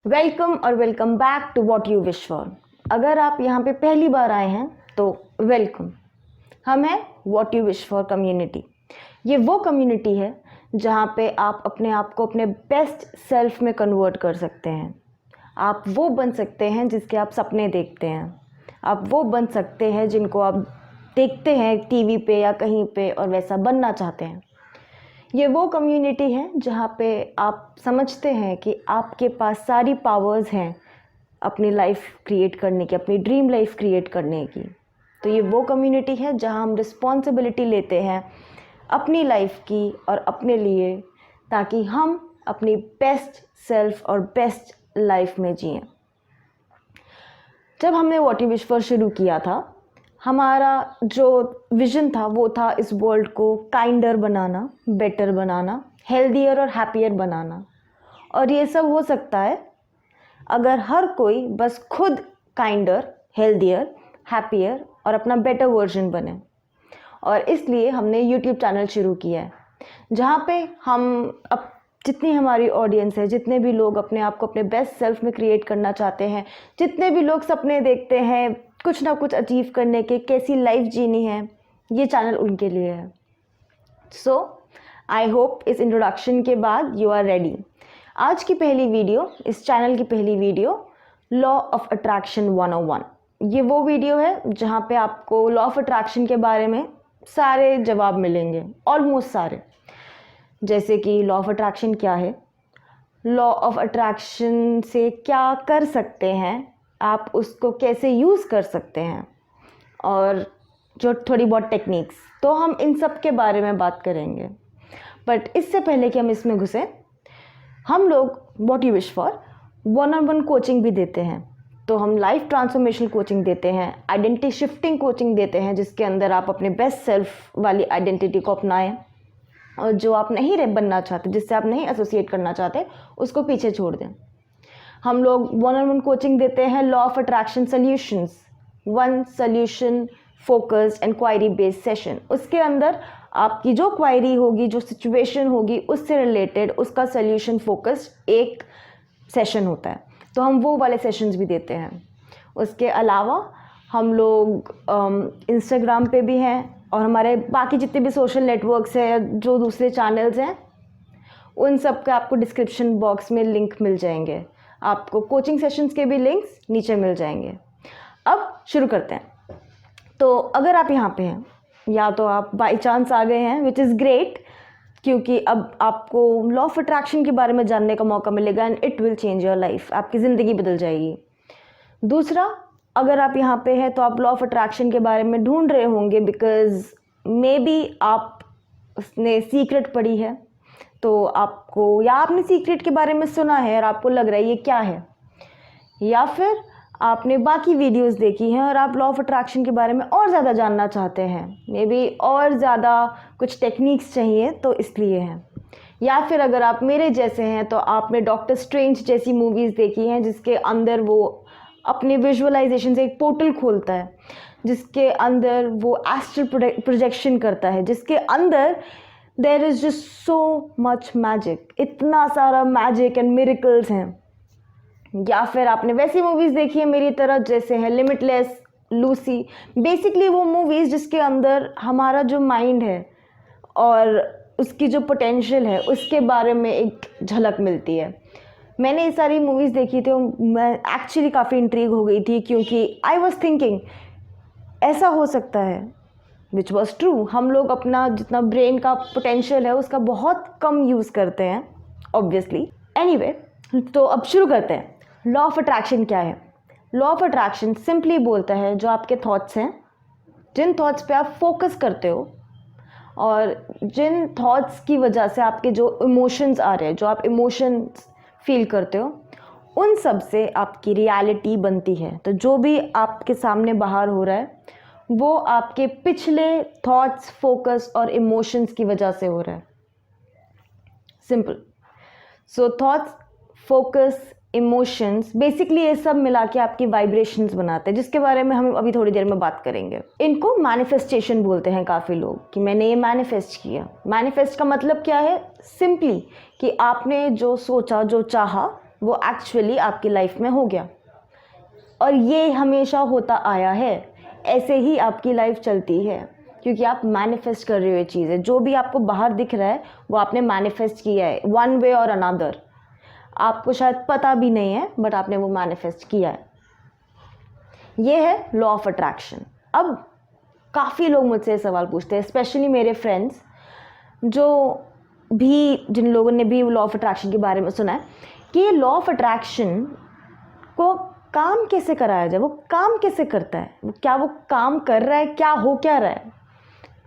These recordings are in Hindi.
वेलकम और welcome back to what you wish for. अगर आप यहाँ पे पहली बार आए हैं तो वेलकम। हम हैं what you wish for community. ये वो कम्युनिटी है जहाँ पे आप अपने आप को अपने बेस्ट सेल्फ में कन्वर्ट कर सकते हैं। आप वो बन सकते हैं जिसके आप सपने देखते हैं। आप वो बन सकते हैं जिनको आप देखते हैं टीवी पे या कहीं पे और वैसा बनना चाहते हैं। ये वो कम्युनिटी है जहाँ पे आप समझते हैं कि आपके पास सारी पावर्स हैं अपनी लाइफ क्रिएट करने की, अपनी ड्रीम लाइफ क्रिएट करने की। तो ये वो कम्युनिटी है जहाँ हम रिस्पॉन्सिबिलिटी लेते हैं अपनी लाइफ की और अपने लिए, ताकि हम अपनी बेस्ट सेल्फ और बेस्ट लाइफ में जिएं। जब हमने वॉट यू विश फॉर शुरू किया था, हमारा जो विज़न था वो था इस वर्ल्ड को काइंडर बनाना, बेटर बनाना, हेल्दियर और हैप्पियर बनाना। और ये सब हो सकता है अगर हर कोई बस खुद काइंडर, हेल्दियर, हैप्पियर और अपना बेटर वर्जन बने। और इसलिए हमने यूट्यूब चैनल शुरू किया है जहाँ पे हम अब जितनी हमारी ऑडियंस है, जितने भी लोग अपने आप को अपने बेस्ट सेल्फ में क्रिएट करना चाहते हैं, जितने भी लोग सपने देखते हैं कुछ ना कुछ अचीव करने के, कैसी लाइफ जीनी है, ये चैनल उनके लिए है। सो आई होप इस इंट्रोडक्शन के बाद यू आर रेडी। आज की पहली वीडियो, इस चैनल की पहली वीडियो, लॉ ऑफ अट्रैक्शन 101। ये वो वीडियो है जहाँ पे आपको लॉ ऑफ अट्रैक्शन के बारे में सारे जवाब मिलेंगे, ऑलमोस्ट सारे। जैसे कि लॉ ऑफ अट्रैक्शन क्या है, लॉ ऑफ अट्रैक्शन से क्या कर सकते हैं, आप उसको कैसे यूज़ कर सकते हैं, और जो थोड़ी बहुत टेक्निक्स, तो हम इन सब के बारे में बात करेंगे। बट इससे पहले कि हम इसमें घुसें, हम लोग what you wish for 1-on-1 coaching भी देते हैं। तो हम लाइफ ट्रांसफॉर्मेशन कोचिंग देते हैं, आइडेंटिटी शिफ्टिंग कोचिंग देते हैं, जिसके अंदर आप अपने बेस्ट सेल्फ वाली आइडेंटिटी को अपनाएं और जो आप नहीं बनना चाहते, जिससे आप नहीं एसोसिएट करना चाहते, उसको पीछे छोड़ दें। हम लोग 1-on-1 कोचिंग देते हैं law of attraction solutions, 1 solution focused and query based session. उसके अंदर आपकी जो क्वायरी होगी, जो सिचुएशन होगी, उससे रिलेटेड उसका सॉल्यूशन फोकस्ड एक सेशन होता है। तो हम वो वाले सेशंस भी देते हैं। उसके अलावा हम लोग इंस्टाग्राम पे भी हैं, और हमारे बाकी जितने भी सोशल नेटवर्क्स हैं, जो दूसरे चैनल्स हैं, उन सब का आपको डिस्क्रिप्शन बॉक्स में लिंक मिल जाएंगे। आपको कोचिंग सेशंस के भी लिंक्स नीचे मिल जाएंगे। अब शुरू करते हैं। तो अगर आप यहाँ पे हैं, या तो आप बाई चांस आ गए हैं, विच इज़ ग्रेट, क्योंकि अब आपको लॉ ऑफ अट्रैक्शन के बारे में जानने का मौका मिलेगा and it will change your life. आपकी ज़िंदगी बदल जाएगी। दूसरा, अगर आप यहाँ पे हैं तो आप लॉ ऑफ अट्रैक्शन के बारे में ढूंढ रहे होंगे, बिकॉज मे बी आपने सीक्रेट पढ़ी है, तो आपको, या आपने सीक्रेट के बारे में सुना है और आपको लग रहा है ये क्या है, या फिर आपने बाकी वीडियोस देखी हैं और आप लॉ ऑफ अट्रैक्शन के बारे में और ज़्यादा जानना चाहते हैं, मे बी और ज़्यादा कुछ टेक्निक्स चाहिए, तो इसलिए हैं। या फिर अगर आप मेरे जैसे हैं तो आपने डॉक्टर स्ट्रेंज जैसी मूवीज़ देखी हैं, जिसके अंदर वो अपने विजुअलाइजेशन से एक पोर्टल खोलता है, जिसके अंदर वो एस्ट्रल प्रोजेक्शन करता है, जिसके अंदर there is just so much magic, इतना सारा मैजिक एंड मिरेकल्स हैं। या फिर आपने वैसी मूवीज़ देखी है मेरी तरह, जैसे है लिमिटलेस, लूसी, बेसिकली वो मूवीज़ जिसके अंदर हमारा जो माइंड है और उसकी जो पोटेंशियल है, उसके बारे में एक झलक मिलती है। मैंने ये सारी मूवीज़ देखी थी, मैं एक्चुअली काफ़ी इंट्रीग हो गई थी, क्योंकि आई वॉज थिंकिंग ऐसा हो सकता है, विच वॉज ट्रू। हम लोग अपना जितना ब्रेन का पोटेंशियल है उसका बहुत कम यूज़ करते हैं, ऑब्वियसली। एनीवे, तो अब शुरू करते हैं। लॉ ऑफ अट्रैक्शन क्या है? लॉ ऑफ अट्रैक्शन सिंपली बोलता है, जो आपके थॉट्स हैं, जिन थॉट्स पे आप फोकस करते हो और जिन थॉट्स की वजह से आपके जो इमोशंस आ रहे हैं, जो आप इमोशंस फील करते हो, उन सब से आपकी रियलिटी बनती है। तो जो भी आपके सामने बाहर हो रहा है वो आपके पिछले थॉट्स, फोकस और इमोशंस की वजह से हो रहा है। सिंपल। सो थॉट्स, फोकस, इमोशंस, बेसिकली ये सब मिला के आपकी वाइब्रेशंस बनाते हैं, जिसके बारे में हम अभी थोड़ी देर में बात करेंगे। इनको मैनिफेस्टेशन बोलते हैं काफ़ी लोग, कि मैंने ये मैनिफेस्ट किया। मैनिफेस्ट का मतलब क्या है? सिंपली कि आपने जो सोचा, जो चाहा, वो एक्चुअली आपकी लाइफ में हो गया। और ये हमेशा होता आया है, ऐसे ही आपकी लाइफ चलती है, क्योंकि आप मैनिफेस्ट कर रहे हो ये चीज़ें। जो भी आपको बाहर दिख रहा है वो आपने मैनिफेस्ट किया है, वन वे और अनदर। आपको शायद पता भी नहीं है, बट आपने वो मैनिफेस्ट किया है। ये है लॉ ऑफ अट्रैक्शन। अब काफ़ी लोग मुझसे ये सवाल पूछते हैं, स्पेशली मेरे फ्रेंड्स, जिन लोगों ने भी लॉ ऑफ अट्रैक्शन के बारे में सुना है, कि ये लॉ ऑफ अट्रैक्शन को काम कैसे कराया जाए, वो काम कैसे करता है, क्या वो काम कर रहा है, क्या हो क्या रहा है।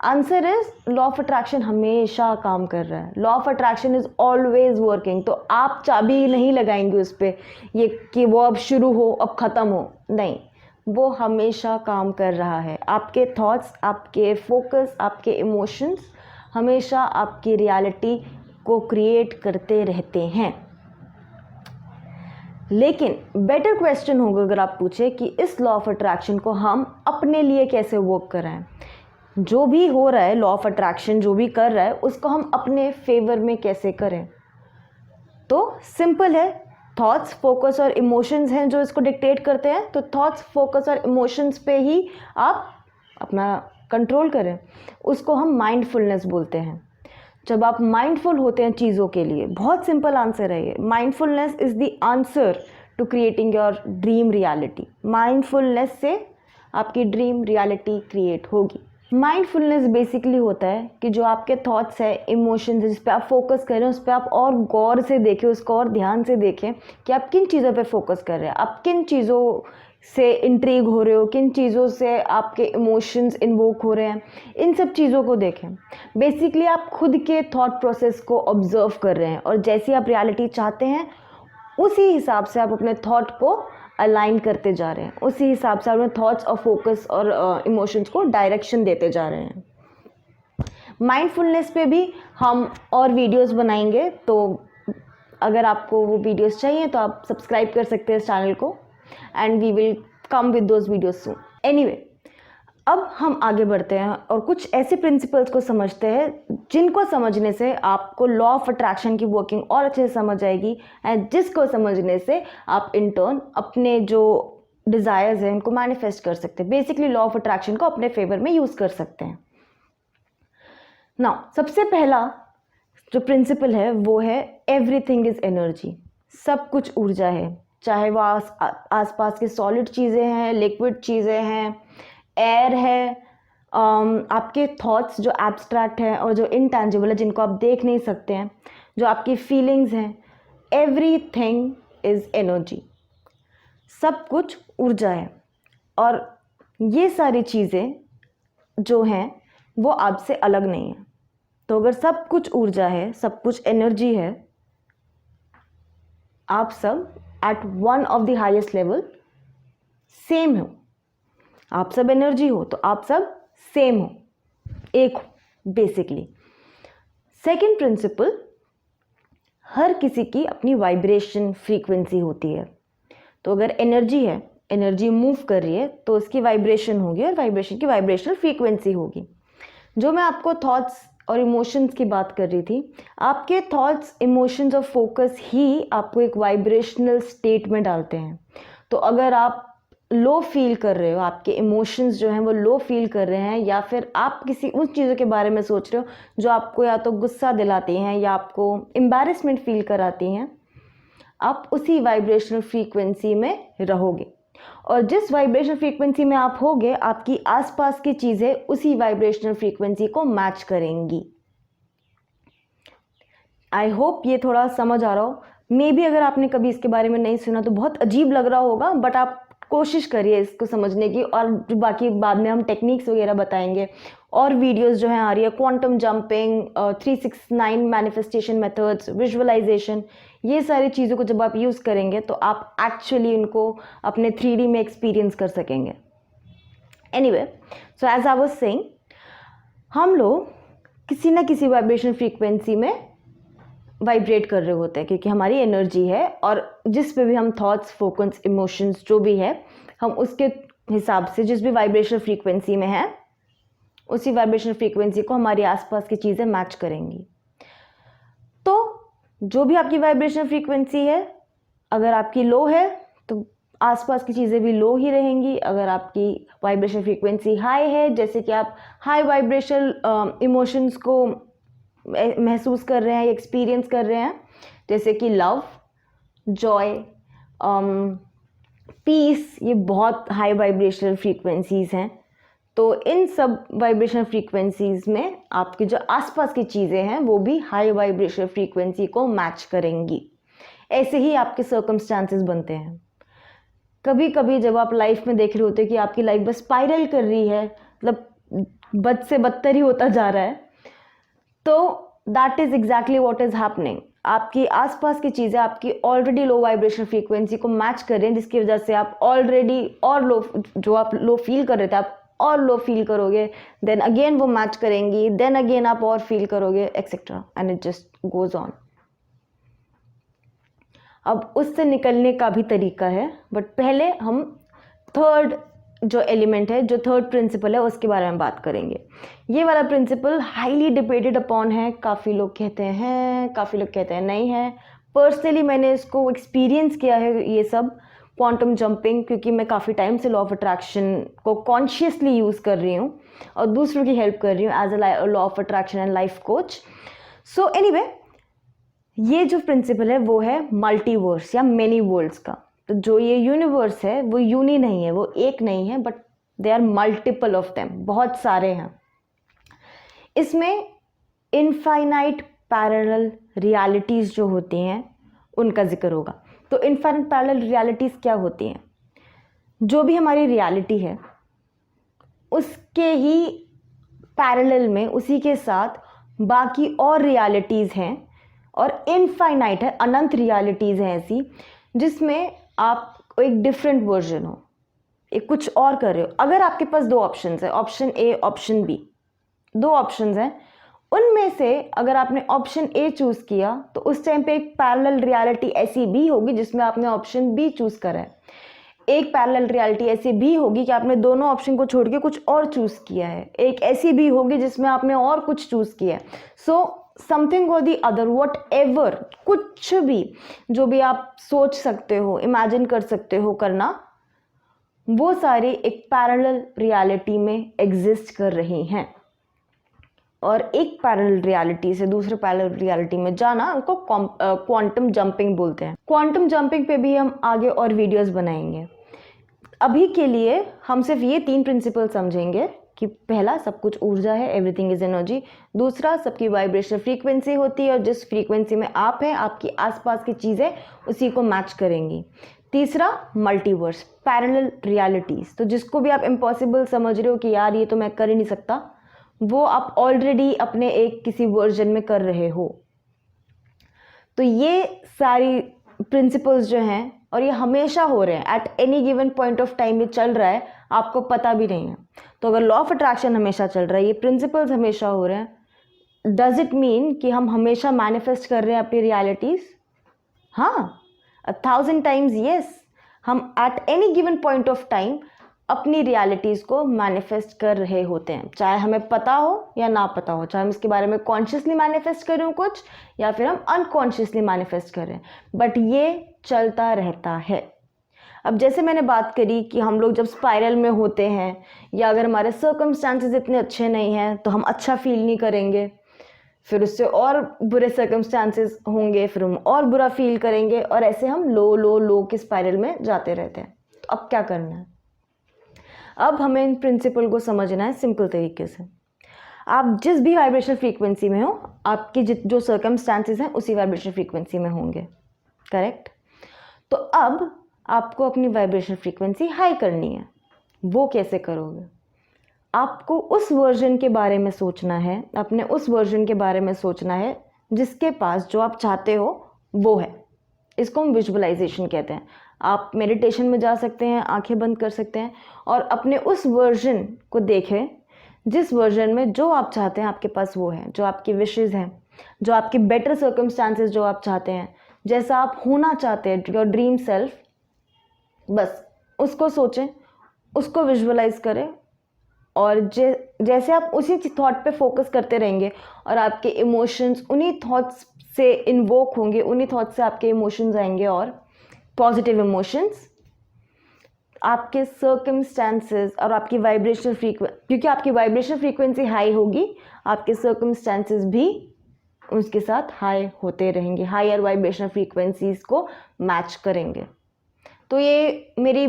Answer is law of attraction हमेशा काम कर रहा है। Law of attraction is always working. तो आप चाबी नहीं लगाएंगे उस पर ये कि वो अब शुरू हो, अब ख़त्म हो, नहीं, वो हमेशा काम कर रहा है। आपके थॉट्स, आपके फोकस, आपके इमोशंस हमेशा आपकी रियलिटी को क्रिएट करते रहते हैं। लेकिन बेटर क्वेश्चन होगा अगर आप पूछे कि इस लॉ ऑफ अट्रैक्शन को हम अपने लिए कैसे वर्क कराएं। जो भी हो रहा है, लॉ ऑफ अट्रैक्शन जो भी कर रहा है, उसको हम अपने फेवर में कैसे करें। तो सिंपल है, थॉट्स, फोकस और इमोशंस हैं जो इसको डिक्टेट करते हैं। तो थॉट्स, फोकस और इमोशंस पे ही आप अपना कंट्रोल करें। उसको हम माइंडफुलनेस बोलते हैं। जब आप माइंडफुल होते हैं चीज़ों के लिए, बहुत सिंपल आंसर है ये, mindfulness is the answer to creating your dream reality. Mindfulness से आपकी ड्रीम रियलिटी क्रिएट होगी। माइंडफुलनेस बेसिकली होता है कि जो आपके थॉट्स है, इमोशंस, जिस पे आप फोकस कर रहे हैं, उस पर आप और गौर से देखें, उसको और ध्यान से देखें कि आप किन चीज़ों पे फोकस कर रहे हैं, आप किन चीज़ों से इंट्रीग हो रहे हो, किन चीज़ों से आपके इमोशंस इन्वोक हो रहे हैं, इन सब चीज़ों को देखें। बेसिकली आप खुद के थॉट प्रोसेस को ऑब्जर्व कर रहे हैं, और जैसी आप रियलिटी चाहते हैं उसी हिसाब से आप अपने थॉट को अलाइन करते जा रहे हैं, उसी हिसाब से अपने थॉट्स और फोकस और इमोशंस को डायरेक्शन देते जा रहे हैं। माइंडफुलनेस पे भी हम और वीडियोस बनाएंगे, तो अगर आपको वो वीडियोस चाहिए तो आप सब्सक्राइब कर सकते हैं इस चैनल को, and we will come with those videos soon. Anyway, अब हम आगे बढ़ते हैं और कुछ ऐसे प्रिंसिपल्स को समझते हैं जिनको समझने से आपको लॉ ऑफ अट्रैक्शन की वर्किंग और अच्छे से समझ आएगी, एंड जिसको समझने से आप इन टर्न अपने जो डिज़ायर्स हैं उनको मैनिफेस्ट कर सकते हैं। बेसिकली लॉ ऑफ अट्रैक्शन को अपने फेवर में यूज़ कर सकते हैं। नाउ, सबसे पहला जो प्रिंसिपल है वो है एवरीथिंग इज़ एनर्जी। सब कुछ ऊर्जा है, चाहे वो आसपास के सॉलिड चीज़ें हैं, लिक्विड चीज़ें हैं, एयर है, आपके थॉट्स जो एब्स्ट्रैक्ट हैं और जो इनटैंजिबल है, जिनको आप देख नहीं सकते हैं, जो आपकी फीलिंग्स हैं, एवरीथिंग इज़ एनर्जी। सब कुछ ऊर्जा है, और ये सारी चीज़ें जो हैं वो आपसे अलग नहीं है। तो अगर सब कुछ ऊर्जा है, सब कुछ एनर्जी है, आप सब at one of the highest level same हो। आप सब एनर्जी हो तो आप सब सेम हो, एक हो बेसिकली। सेकंड प्रिंसिपल, हर किसी की अपनी वाइब्रेशन फ्रीक्वेंसी होती है। तो अगर एनर्जी है, एनर्जी मूव कर रही है, तो उसकी वाइब्रेशन होगी, और वाइब्रेशन की वाइब्रेशनल फ्रीक्वेंसी होगी। जो मैं आपको थॉट्स और इमोशंस की बात कर रही थी, आपके थॉट्स, इमोशंस और फोकस ही आपको एक वाइब्रेशनल स्टेट में डालते हैं। तो अगर आप लो फील कर रहे हो, आपके इमोशंस जो हैं वो लो फील कर रहे हैं, या फिर आप किसी उन चीज़ों के बारे में सोच रहे हो जो आपको या तो गुस्सा दिलाती हैं या आपको एम्बैरेसमेंट फील कराती हैं, आप उसी वाइब्रेशनल फ्रीक्वेंसी में रहोगे। और जिस वाइब्रेशनल फ्रीक्वेंसी में आप होगे, आपकी आसपास की चीज़ें उसी वाइब्रेशनल फ्रीक्वेंसी को मैच करेंगी। आई होप ये थोड़ा समझ आ रहा हो। मे बी अगर आपने कभी इसके बारे में नहीं सुना तो बहुत अजीब लग रहा होगा, बट आप कोशिश करिए इसको समझने की, और बाकी बाद में हम टेक्निक्स वगैरह बताएंगे। और वीडियोस जो हैं आ रही है, quantum jumping, 369 manifestation methods, visualization, ये सारी चीज़ों को जब आप यूज़ करेंगे तो आप एक्चुअली इनको अपने 3D में एक्सपीरियंस कर सकेंगे। Anyway, so as I was saying, हम लोग किसी ना किसी वाइब्रेशन फ्रीक्वेंसी में वाइब्रेट कर रहे होते हैं, क्योंकि हमारी एनर्जी है, और जिस पे भी हम थॉट्स, फोकस, इमोशंस जो भी है, हम उसके हिसाब से जिस भी वाइब्रेशनल फ्रीक्वेंसी में है, उसी वाइब्रेशनल फ्रीक्वेंसी को हमारी आसपास की चीज़ें मैच करेंगी। तो जो भी आपकी वाइब्रेशनल फ्रीक्वेंसी है, अगर आपकी लो है तो आसपास की चीज़ें भी लो ही रहेंगी। अगर आपकी वाइब्रेशन फ्रीक्वेंसी हाई है, जैसे कि आप हाई वाइब्रेशनल इमोशंस को महसूस कर रहे हैं, एक्सपीरियंस कर रहे हैं, जैसे कि लव, जॉय, पीस, ये बहुत हाई वाइब्रेशनल फ्रीक्वेंसीज़ हैं। तो इन सब वाइब्रेशनल फ्रीक्वेंसीज़ में आपकी जो आसपास की चीज़ें हैं वो भी हाई वाइब्रेशनल फ्रीक्वेंसी को मैच करेंगी। ऐसे ही आपके सर्कमस्टांसेस बनते हैं। कभी कभी जब आप लाइफ में देख रहे होते हैं कि आपकी लाइफ बस स्पाइरल कर रही है, मतलब बद से बदतर ही होता जा रहा है, तो that is exactly what is happening. आपकी आसपास की चीज़ें आपकी ऑलरेडी लो वाइब्रेशन फ्रीक्वेंसी को मैच कर रही हैं, जिसकी वजह से आप ऑलरेडी और लो, जो आप लो फील कर रहे थे आप और लो फील करोगे, देन अगेन वो मैच करेंगी, देन अगेन आप और फील करोगे, etcetera, and it just goes on. अब उससे निकलने का भी तरीका है, बट पहले हम थर्ड जो एलिमेंट है, जो थर्ड प्रिंसिपल है, उसके बारे में बात करेंगे। ये वाला प्रिंसिपल हाईली डिबेटेड अपॉन है। काफ़ी लोग कहते हैं, काफ़ी लोग कहते हैं नहीं है। पर्सनली मैंने इसको एक्सपीरियंस किया है, ये सब क्वांटम जंपिंग, क्योंकि मैं काफ़ी टाइम से लॉ ऑफ अट्रैक्शन को कॉन्शियसली यूज़ कर रही हूँ और दूसरों की हेल्प कर रही हूँ as a law of attraction and life coach. So anyway, ये जो प्रिंसिपल है वो है मल्टीवर्स या मेनी वर्ल्ड्स का। तो जो ये यूनिवर्स है वो यूनी नहीं है, वो एक नहीं है, but they are multiple of them, बहुत सारे हैं। इसमें इनफाइनाइट पैरेलल रियलिटीज़ जो होती हैं उनका जिक्र होगा। तो इनफाइनाइट पैरेलल रियलिटीज़ क्या होती हैं? जो भी हमारी रियलिटी है उसके ही पैरेलल में, उसी के साथ बाकी और रियलिटीज़ हैं, और इनफाइनाइट है, अनंत रियलिटीज़ हैं ऐसी जिसमें आप एक डिफरेंट वर्जन हो, एक कुछ और कर रहे हो। अगर आपके पास दो ऑप्शंस है, ऑप्शन ए, ऑप्शन बी, दो ऑप्शंस हैं, उनमें से अगर आपने ऑप्शन ए चूज़ किया तो उस टाइम पे एक पैरेलल रियलिटी ऐसी भी होगी जिसमें आपने ऑप्शन बी चूज़ करा है। एक पैरेलल रियलिटी ऐसी भी होगी कि आपने दोनों ऑप्शन को छोड़ के कुछ और चूज़ किया है। एक ऐसी भी होगी जिसमें आपने और कुछ चूज़ किया है। सो समथिंग और दी अदर, वट एवर, कुछ भी, जो भी आप सोच सकते हो, इमेजिन कर सकते हो करना, वो सारी एक पैरेलल रियलिटी में एग्जिस्ट कर रही हैं। और एक पैरेलल रियलिटी से दूसरे पैरेलल रियलिटी में जाना, उसको क्वांटम जंपिंग बोलते हैं। क्वांटम जंपिंग पे भी हम आगे और वीडियोस बनाएंगे। अभी के लिए हम सिर्फ ये तीन प्रिंसिपल समझेंगे कि पहला, सब कुछ ऊर्जा है, एवरीथिंग इज एनर्जी। दूसरा, सबकी वाइब्रेशनल फ्रीक्वेंसी होती है और जिस फ्रीक्वेंसी में आप हैं, आपकी आसपास की चीज़ें उसी को मैच करेंगी। तीसरा, मल्टीवर्स, पैरेलल रियलिटीज़। तो जिसको भी आप इम्पॉसिबल समझ रहे हो कि यार ये तो मैं कर ही नहीं सकता, वो आप ऑलरेडी अपने एक किसी वर्जन में कर रहे हो। तो ये सारी प्रिंसिपल्स जो हैं, और ये हमेशा हो रहे हैं, at any given point of time ये चल रहा है, आपको पता भी नहीं है। तो अगर लॉ ऑफ अट्रैक्शन हमेशा चल रहा है, ये प्रिंसिपल्स हमेशा हो रहे हैं, डज इट मीन कि हम हमेशा मैनिफेस्ट कर रहे हैं अपनी रियलिटीज़? हाँ, 1000 टाइम्स येस। हम at any given point of time अपनी रियलिटीज़ को मैनिफेस्ट कर रहे होते हैं, चाहे हमें पता हो या ना पता हो, चाहे हम इसके बारे में कॉन्शियसली मैनिफेस्ट कर रहे हो कुछ, या फिर हम अनकॉन्शियसली मैनिफेस्ट कर रहे हैं, बट ये चलता रहता है। अब जैसे मैंने बात करी कि हम लोग जब स्पाइरल में होते हैं, या अगर हमारे सर्कमस्टांसेस इतने अच्छे नहीं हैं तो हम अच्छा फील नहीं करेंगे, फिर उससे और बुरे सर्कमस्टांसेस होंगे, फिर हम और बुरा फील करेंगे, और ऐसे हम लो लो लो के स्पाइरल में जाते रहते हैं। तो अब क्या करना है? अब हमें इन प्रिंसिपल को समझना है सिंपल तरीके से। आप जिस भी वाइब्रेशन फ्रीक्वेंसी में हो, आपकी जो सर्कमस्टांसेस हैं उसी वाइब्रेशन फ्रीक्वेंसी में होंगे, करेक्ट? तो अब आपको अपनी वाइब्रेशन फ्रीक्वेंसी हाई करनी है। वो कैसे करोगे? आपको उस वर्जन के बारे में सोचना है, अपने उस वर्जन के बारे में सोचना है जिसके पास जो आप चाहते हो वो है। इसको हम विजुअलाइजेशन कहते हैं। आप मेडिटेशन में जा सकते हैं, आंखें बंद कर सकते हैं और अपने उस वर्जन को देखें जिस वर्जन में जो आप चाहते हैं आपके पास वो है, जो आपकी विशेज़ हैं, जो आपकी बेटर सर्कमस्टांसेस जो आप चाहते हैं, जैसा आप होना चाहते हैं, योर ड्रीम सेल्फ, बस उसको सोचें, उसको विजुअलाइज करें, और जैसे आप उसी थॉट पे फोकस करते रहेंगे और आपके इमोशंस उन्हीं थॉट्स से इन्वोक होंगे, उन्हीं थॉट्स से आपके इमोशंस आएंगे और पॉजिटिव इमोशंस, आपके सर्कमस्टेंसेस और आपकी वाइब्रेशनल क्योंकि आपकी वाइब्रेशनल फ्रीक्वेंसी हाई होगी, आपके सर्कमस्टेंसेस भी उसके साथ हाई होते रहेंगे, हायर वाइब्रेशनल फ्रीक्वेंसीज को मैच करेंगे। तो ये मेरी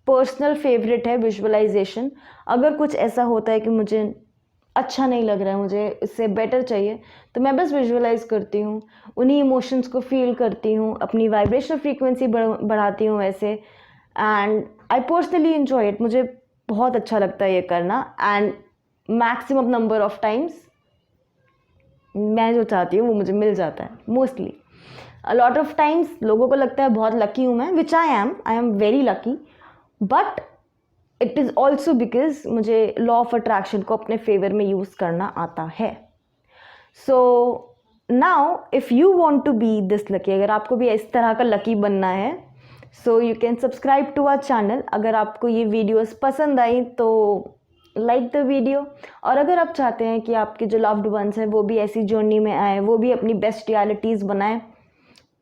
पर्सनल फेवरेट है विजुअलाइजेशन। अगर कुछ ऐसा होता है कि मुझे अच्छा नहीं लग रहा है, मुझे इससे बेटर चाहिए, तो मैं बस विजुअलाइज करती हूँ, उन्हीं इमोशंस को फील करती हूँ, अपनी वाइब्रेशनल फ्रीक्वेंसी बढ़ाती हूँ वैसे, and I personally enjoy it. मुझे बहुत अच्छा लगता है ये करना, and maximum number of times मैं जो चाहती हूँ वो मुझे मिल जाता है। Mostly a lot of times लोगों को लगता है बहुत लकी हूँ मैं, which I am very lucky, but it is also because मुझे लॉ ऑफ अट्रैक्शन को अपने फेवर में यूज़ करना आता है। So now if you want to be this lucky, अगर आपको भी इस तरह का लकी बनना है, so you can subscribe to our channel. अगर आपको ये वीडियोस पसंद आई तो लाइक द वीडियो, और अगर आप चाहते हैं कि आपके जो लव्ड वंस हैं वो भी ऐसी जर्नी में आए, वो भी अपनी बेस्ट रियलिटीज़ बनाएं,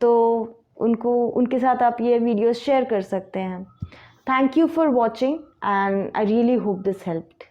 तो उनके साथ आप ये वीडियोस शेयर कर सकते हैं। Thank you for watching, and I really hope this helped.